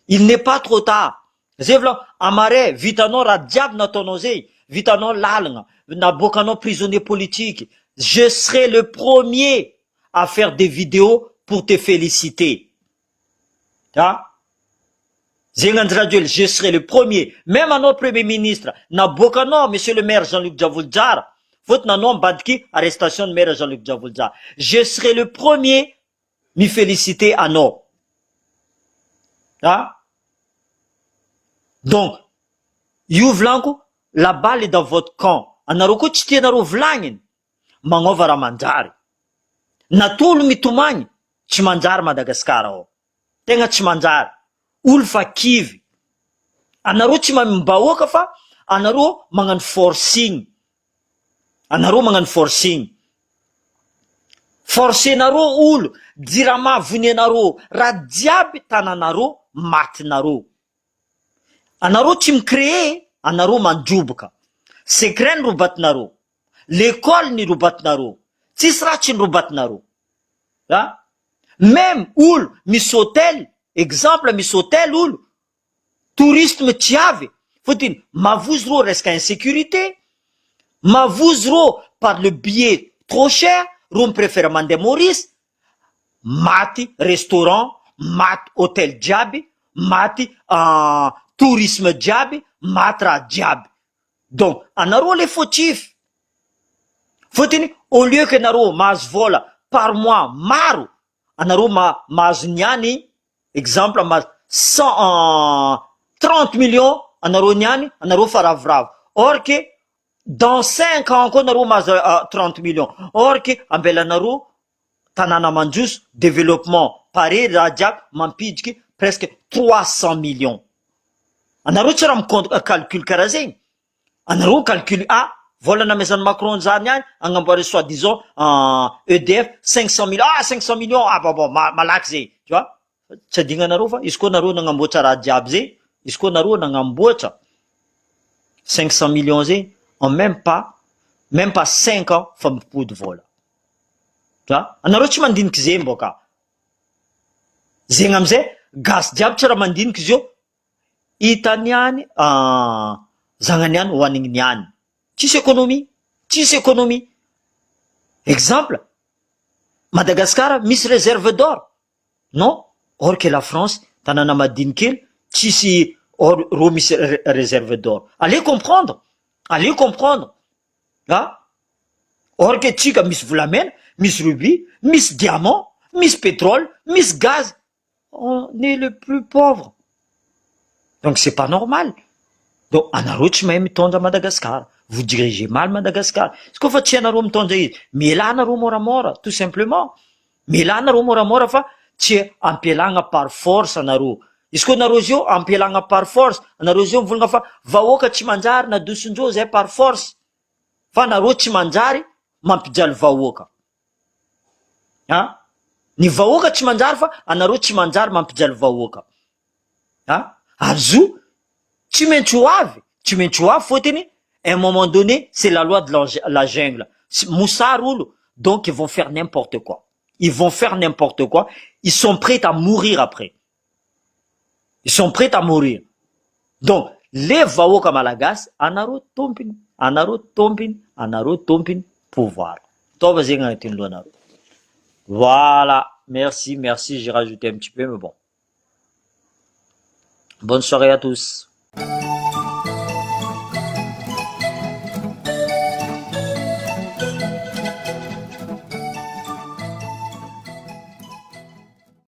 Il n'est pas trop tard. Zay vola, amare, vitanao raha jiaby nataonao zay, vitanao lalagna, naboakanao prisonnier politique. Je serai le premier à faire des vidéos pour te féliciter. Je serai le premier. Même à notre premier ministre, naboakanao, monsieur le maire Jean-Luc Javuljar, faut nanao mbadiky arrestation de maire Jean-Luc Javuljar. Je serai le premier mi féliciter anao. Donc, io volaniko, la balle est dans votre camp. Anareo koa tsy tianareo volagniny, magnova raha manjary. Natolo mitomagny, tsy manjary Madagasikara ao. Tegna tsy manjary. Olo fa kivy. Anareo tsy mambahoaka fa anareo magnano forcing. Forcenareo olo, jirama vonenareo, raha jiaby tananareo, matinareo. Anareo tsy micréer, anareo mandroboka. Secret ny robatinareo. L'école ny robatinareo. Tsisy raha tsy nirobatinareo. Même olo misy hôtel, exemple misy hôtel olo, tourisme tsy avy, fôtiny mavozo rô resaka insécurité, mavozo rô par le billet trop cher, rô mipréfère mandeha Maurice, maty restaurant, maty hôtel jiaby, maty tourisme jiaby, maty raha jiaby. Donc, anareo le fautif. Fôtiny, au lieu que anareo mahazo vola par mois maro, anareo mahazo niany, exemple, mahazo 30 millions, anareo niany, anareo fa ravoravo. Or que, dans 5 ans koa anareo mahazo 30 millions. Or que, ambelanareo, tanàna mandroso, développement, pare, raha jiaby, mampidiky presque 300 millions. Anareo tsy raha calcul karaha zegny. Anareo calcul, volana amezan'ny Macron zany any, agnamboary soi-disant EDF 500 millions. 500 millions, bon, malaky zay. Tu vois? Tsy adinanareo fa, izy koa nareo nagnamboatra raha jiaby zay, izy koa nareo nagnamboatra 500 millions zay, en même pas 5 ans, fa mipody vola. Tu vois? Anareo tsy mandiniky zay mboka. Zegny amizay, gasy jiaby tsy raha mandiniky izy io, hitany any, zagnany any, hoanigny niany. Tsisy économie. Exemple, Madagascar, misy réserve d'or. Non? Or que la France, tanana madiny kely, tsisy ro misy réserve d'or. Allez comprendre. Or que tsika misy volamena, misy rubis, misy diamant, misy pétrole, misy gaz. On est le plus pauvre. Donc c'est pas normal. Donc anareo tsy mahay mitondra Madagascar. Vous dirigez mal Madagascar. Izy koa fa tsy anareo mitondra izy, miala anareo moramora, tout simplement. Miala anareo moramora fa tsy ampialagna par force anareo. Izy koa anareo zio ampialagna par force, anareo zio mivolagna fa vahoaka tsy manjary nadosindreo zay par force. Fa anareo tsy manjary mampijaly vahoaka. Ny vahoaka tsy manjary fa anareo tsy manjary mampijaly vahoaka. Azo tsy maintsy ho avy fôtiny, à un moment donné, c'est la loi de la jungle. Moussar olo, donc ils vont faire n'importe quoi. Ils sont prêts à mourir après. Donc, le vahoaka malagasy anareo tompiny, anareo tompiny, anareo tompiny pouvoir. Taova zegny agnatin'ny lohanareo. Voilà, merci, j'ai rajouté un petit peu, mais bon. Bonne soirée à tous.